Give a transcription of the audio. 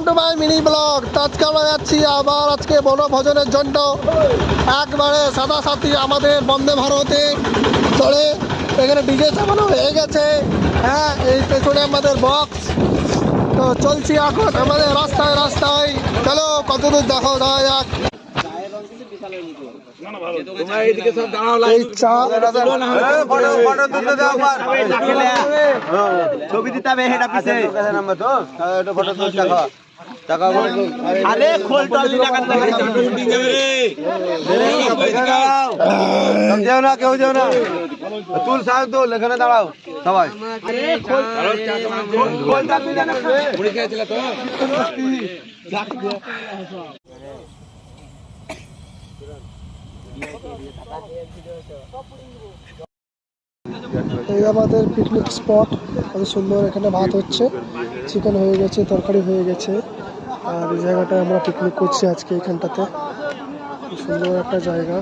To my mini blog. আজকে আমরা যাচ্ছি আবার আজকে বনভোজনের জন্য একবারে সাদা সাথী আমাদের বন্দে ভারতে চড়ে। এখানে ডিজে চালানো হয়ে গেছে। হ্যাঁ, এই পেছনে আমাদের বক্স। তো চলছি এখন আমাদের রাস্তায় রাস্তায়। চলো কতদূর দেখো যাওয়া যাক। এই চা ছবি দিতে হবে হেড অফিসে নাম্বার তো ফটো তুল দেখো টাকা আরে খোল টলি টাকা যাও না কেউ যাও না তুল সাহেব তো এখানে দাঁড়াও সবাই আরে খোল খোল টাকা না মুড়ি খেয়েছিল তো এই আমাদের পিকনিক স্পট। কত সুন্দর, এখানে ভাত হচ্ছে, চিকেন হয়ে গেছে, তরকারি হয়ে গেছে। আর এই জায়গাটায় আমরা পিকনিক করছি আজকে। এখানটাতে সুন্দর একটা জায়গা।